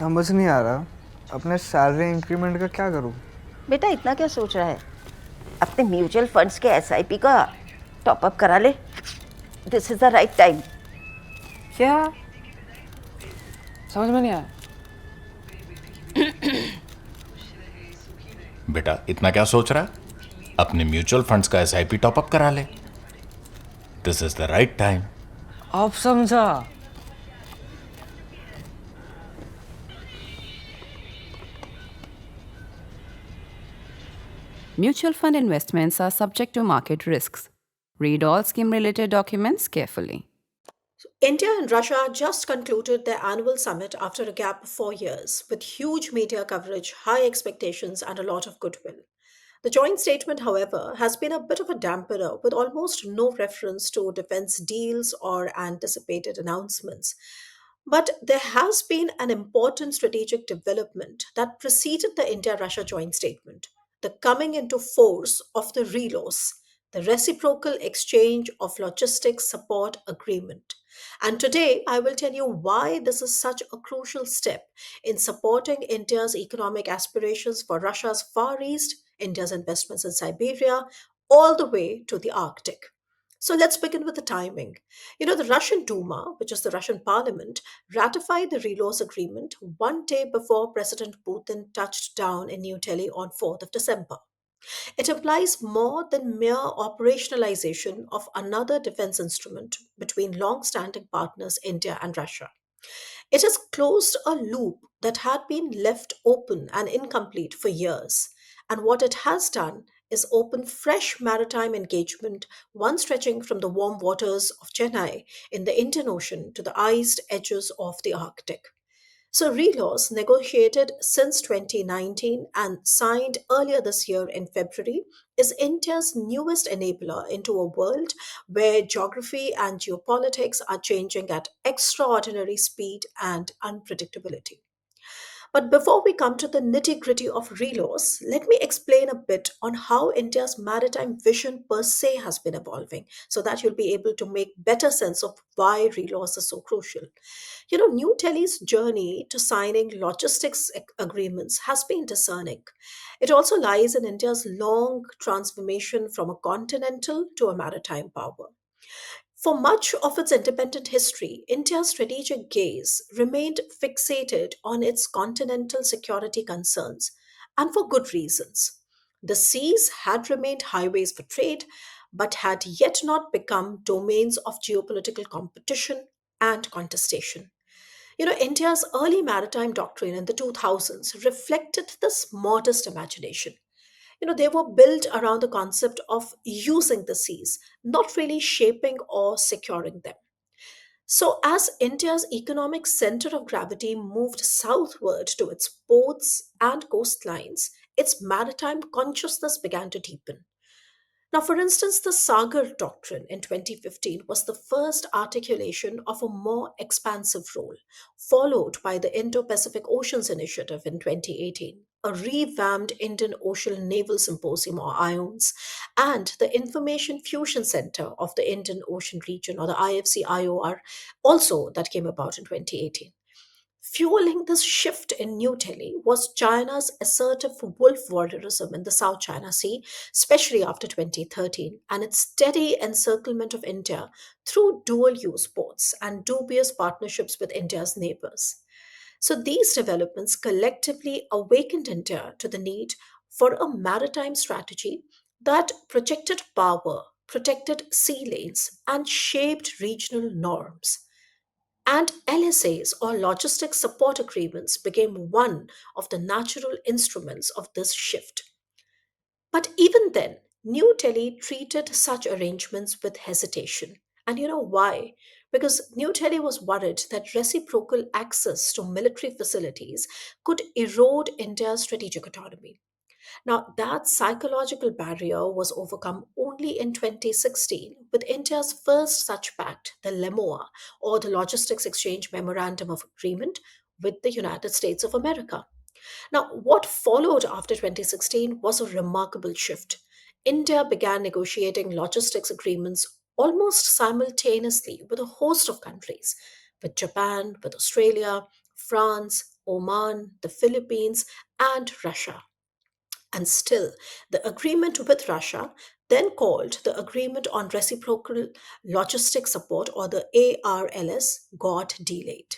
समझ नहीं आ रहा अपने सैलरी इंक्रीमेंट का क्या करूं। बेटा इतना क्या सोच रहा है? अपने म्यूचुअल फंड्स के एसआईपी का टॉप अप करा ले। This is the right time. क्या? समझ में नहीं आया। बेटा इतना क्या सोच रहा है? अपने म्यूचुअल फंड्स का एसआईपी टॉपअप करा ले। This is the right time. अब समझा। Mutual fund investments are subject to market risks. Read all scheme related documents carefully. India and Russia just concluded their annual summit after a gap of 4 years, with huge media coverage, high expectations, and a lot of goodwill. The joint statement, however, has been a bit of a dampener, with almost no reference to defense deals or anticipated announcements. But there has been an important strategic development that preceded the India Russia joint statement: the coming into force of the RELOS, the Reciprocal Exchange of Logistics Support Agreement. And today, I will tell you why this is such a crucial step in supporting India's economic aspirations for Russia's Far East, India's investments in Siberia, all the way to the Arctic. So let's begin with the timing. The Russian Duma, which is the Russian parliament, ratified the RELOS agreement one day before President Putin touched down in New Delhi on 4th of December. It implies more than mere operationalization of another defense instrument between long standing partners India and Russia. It has closed a loop that had been left open and incomplete for years. And what it has done is open fresh maritime engagement, one stretching from the warm waters of Chennai in the Indian Ocean to the iced edges of the Arctic. So, RELOS, negotiated since 2019 and signed earlier this year in February, is India's newest enabler into a world where geography and geopolitics are changing at extraordinary speed and unpredictability. But before we come to the nitty gritty of RELOS, let me explain a bit on how India's maritime vision per se has been evolving so that you'll be able to make better sense of why RELOS is so crucial. New Delhi's journey to signing logistics agreements has been discerning. It also lies in India's long transformation from a continental to a maritime power. For much of its independent history, India's strategic gaze remained fixated on its continental security concerns, and for good reasons. The seas had remained highways for trade, but had yet not become domains of geopolitical competition and contestation. India's early maritime doctrine in the 2000s reflected this modest imagination. They were built around the concept of using the seas, not really shaping or securing them. So, as India's economic center of gravity moved southward to its ports and coastlines, its maritime consciousness began to deepen. Now, for instance, the Sagar Doctrine in 2015 was the first articulation of a more expansive role, followed by the Indo Pacific Oceans Initiative in 2018, a revamped Indian Ocean Naval Symposium or IONS, and the Information Fusion Center of the Indian Ocean Region or the IFC-IOR, also that came about in 2018. Fueling this shift in New Delhi was China's assertive wolf warriorism in the South China Sea, especially after 2013, and its steady encirclement of India through dual use ports and dubious partnerships with India's neighbors. So these developments collectively awakened India to the need for a maritime strategy that projected power, protected sea lanes, and shaped regional norms. And LSAs or logistics support agreements became one of the natural instruments of this shift. But even then, New Delhi treated such arrangements with hesitation. And you know why? Because New Delhi was worried that reciprocal access to military facilities could erode India's strategic autonomy. Now, that psychological barrier was overcome only in 2016 with India's first such pact, the LEMOA, or the Logistics Exchange Memorandum of Agreement with the United States of America. Now, what followed after 2016 was a remarkable shift. India began negotiating logistics agreements almost simultaneously with a host of countries, with Japan, with Australia, France, Oman, the Philippines, and Russia. And still, the agreement with Russia, then called the Agreement on Reciprocal Logistic Support or the ARLS, got delayed.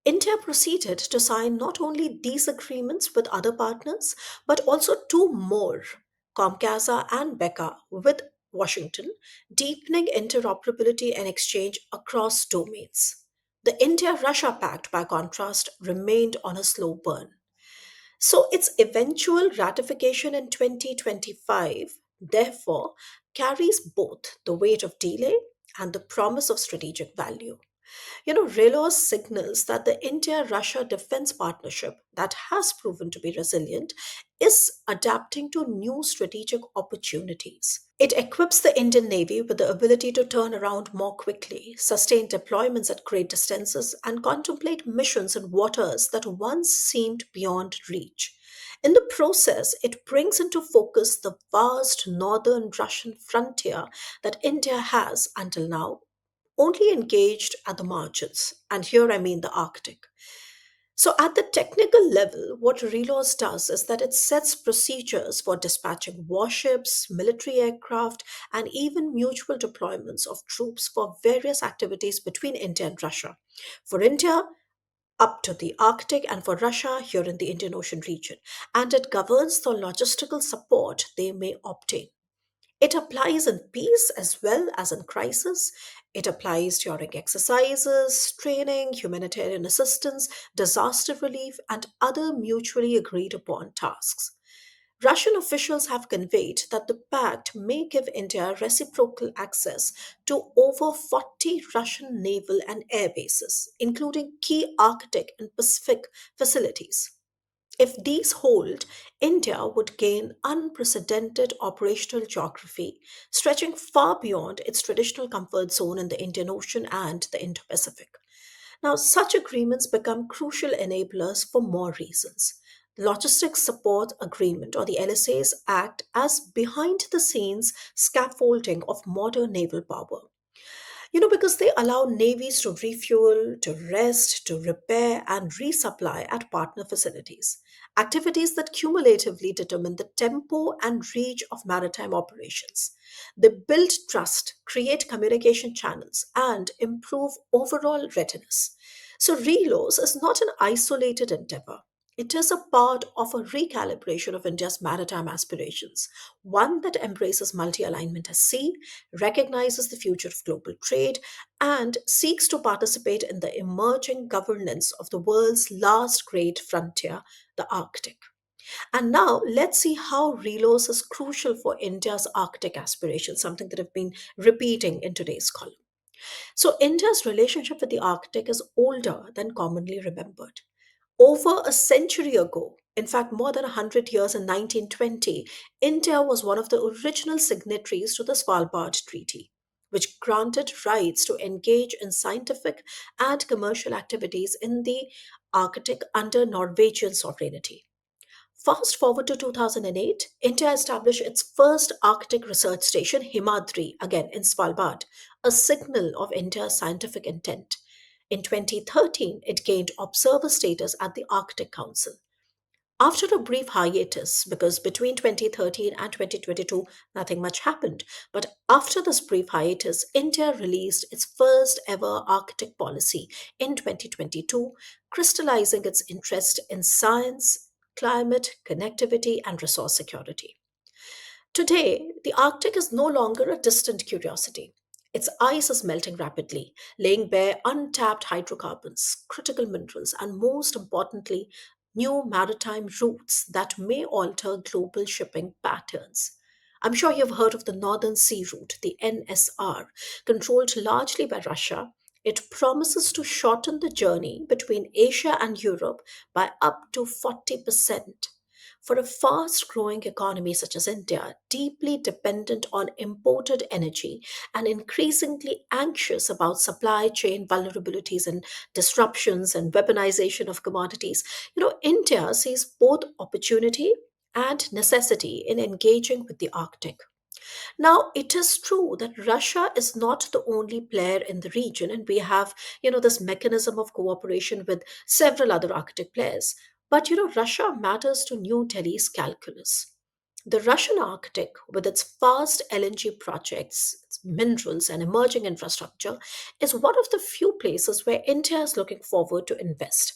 India proceeded to sign not only these agreements with other partners, but also two more, Comcasa and Becca, with Washington, deepening interoperability and exchange across domains. The India Russia Pact, by contrast, remained on a slow burn. So its eventual ratification in 2025, therefore, carries both the weight of delay and the promise of strategic value. RELOS signals that the India Russia defense partnership, that has proven to be resilient, is adapting to new strategic opportunities. It equips the Indian Navy with the ability to turn around more quickly, sustain deployments at great distances, and contemplate missions in waters that once seemed beyond reach. In the process, it brings into focus the vast northern Russian frontier that India has, until now, only engaged at the margins, and here I mean the Arctic. So, at the technical level, what RELOS does is that it sets procedures for dispatching warships, military aircraft, and even mutual deployments of troops for various activities between India and Russia. For India, up to the Arctic, and for Russia, here in the Indian Ocean region. And it governs the logistical support they may obtain. It applies in peace as well as in crisis. It applies during exercises, training, humanitarian assistance, disaster relief, and other mutually agreed upon tasks. Russian officials have conveyed that the pact may give India reciprocal access to over 40 Russian naval and air bases, including key Arctic and Pacific facilities. If these hold, India would gain unprecedented operational geography, stretching far beyond its traditional comfort zone in the Indian Ocean and the Indo Pacific. Now, such agreements become crucial enablers for more reasons. Logistics Support Agreement, or the LSAs, act as behind the scenes scaffolding of modern naval power. Because they allow navies to refuel, to rest, to repair, and resupply at partner facilities. Activities that cumulatively determine the tempo and reach of maritime operations. They build trust, create communication channels, and improve overall readiness. So, relos is not an isolated endeavor. It is a part of a recalibration of India's maritime aspirations, one that embraces multi alignment at sea, recognizes the future of global trade, and seeks to participate in the emerging governance of the world's last great frontier, the Arctic. And now let's see how relos is crucial for India's Arctic aspirations, something that I've been repeating in today's column. So, India's relationship with the Arctic is older than commonly remembered. Over a century ago, in fact, more than 100 years in 1920, India was one of the original signatories to the Svalbard Treaty, which granted rights to engage in scientific and commercial activities in the Arctic under Norwegian sovereignty. Fast forward to 2008, India established its first Arctic research station, Himadri, again in Svalbard, a signal of India's scientific intent. In 2013, it gained observer status at the Arctic Council. After a brief hiatus, because between 2013 and 2022, nothing much happened, but after this brief hiatus, India released its first ever Arctic policy in 2022, crystallizing its interest in science, climate, connectivity, and resource security. Today, the Arctic is no longer a distant curiosity. Its ice is melting rapidly, laying bare untapped hydrocarbons, critical minerals, and most importantly, new maritime routes that may alter global shipping patterns. I'm sure you've heard of the Northern Sea Route, the NSR, controlled largely by Russia. It promises to shorten the journey between Asia and Europe by up to 40%. For a fast growing economy such as India, deeply dependent on imported energy and increasingly anxious about supply chain vulnerabilities and disruptions and weaponization of commodities, India sees both opportunity and necessity in engaging with the Arctic. Now, it is true that Russia is not the only player in the region, and we have, this mechanism of cooperation with several other Arctic players. But, Russia matters to New Delhi's calculus. The Russian Arctic, with its vast LNG projects, its minerals, and emerging infrastructure, is one of the few places where India is looking forward to invest.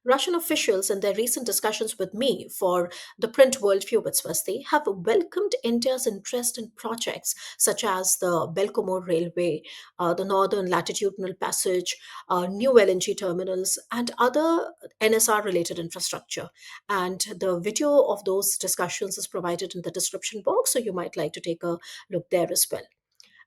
Russian officials, in their recent discussions with me for the Print Worldview with Swasti, have welcomed India's interest in projects such as the Belcomor Railway, the Northern Latitudinal Passage, new LNG terminals, and other NSR related infrastructure. And the video of those discussions is provided in the description box, so you might like to take a look there as well.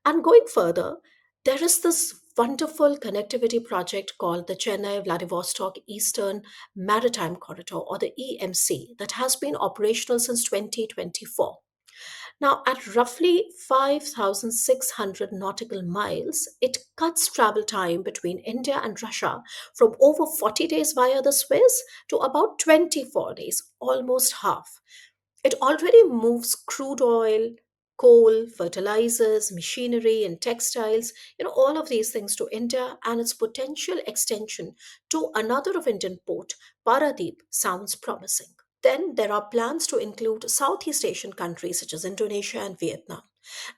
And going further, there is this wonderful connectivity project called the Chennai Vladivostok Eastern Maritime Corridor, or the EMC, that has been operational since 2024. Now, at roughly 5,600 nautical miles, it cuts travel time between India and Russia from over 40 days via the Suez to about 24 days, almost half. It already moves crude oil, coal, fertilizers, machinery, and textiles, all of these things to India, and its potential extension to another of Indian port, Paradeep, sounds promising. Then there are plans to include Southeast Asian countries such as Indonesia and Vietnam.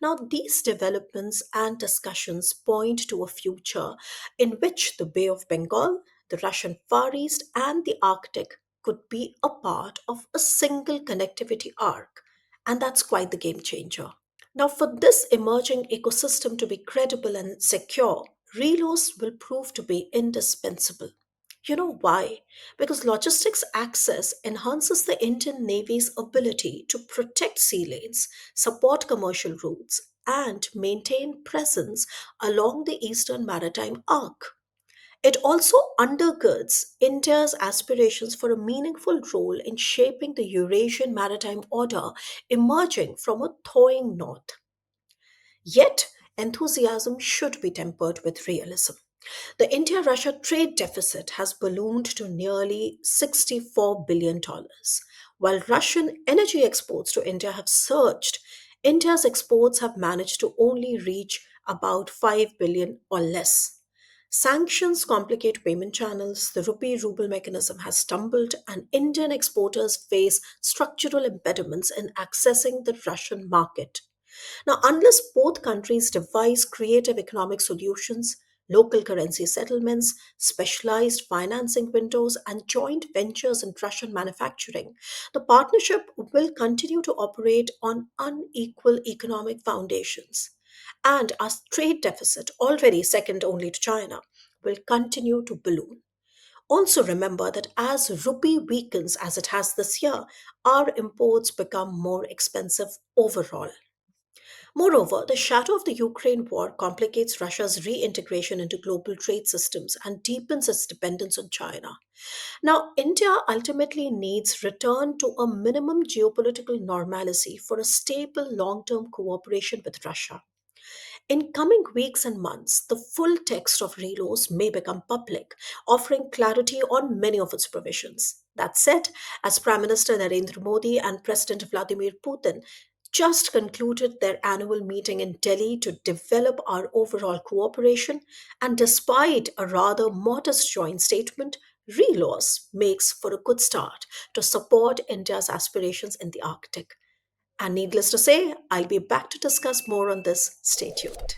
Now, these developments and discussions point to a future in which the Bay of Bengal, the Russian Far East, and the Arctic could be a part of a single connectivity arc. And that's quite the game changer. Now, for this emerging ecosystem to be credible and secure, RELOS will prove to be indispensable. You know why? Because logistics access enhances the Indian Navy's ability to protect sea lanes, support commercial routes, and maintain presence along the eastern maritime arc. It also undergirds India's aspirations for a meaningful role in shaping the Eurasian maritime order emerging from a thawing north. Yet, enthusiasm should be tempered with realism. The India Russia trade deficit has ballooned to nearly $64 billion. While Russian energy exports to India have surged, India's exports have managed to only reach about 5 billion or less. Sanctions complicate payment channels, the rupee ruble mechanism has stumbled, and Indian exporters face structural impediments in accessing the Russian market. Now, unless both countries devise creative economic solutions, local currency settlements, specialized financing windows, and joint ventures in Russian manufacturing, the partnership will continue to operate on unequal economic foundations. And our trade deficit, already second only to China, will continue to balloon. Also, remember that as rupee weakens as it has this year, our imports become more expensive overall. Moreover, the shadow of the Ukraine war complicates Russia's reintegration into global trade systems and deepens its dependence on China. Now, India ultimately needs return to a minimum geopolitical normalcy for a stable long term cooperation with Russia. In coming weeks and months, the full text of RELOS may become public, offering clarity on many of its provisions. That said, as Prime Minister Narendra Modi and President Vladimir Putin just concluded their annual meeting in Delhi to develop our overall cooperation, and despite a rather modest joint statement, RELOS makes for a good start to support India's aspirations in the Arctic. And needless to say, I'll be back to discuss more on this. Stay tuned.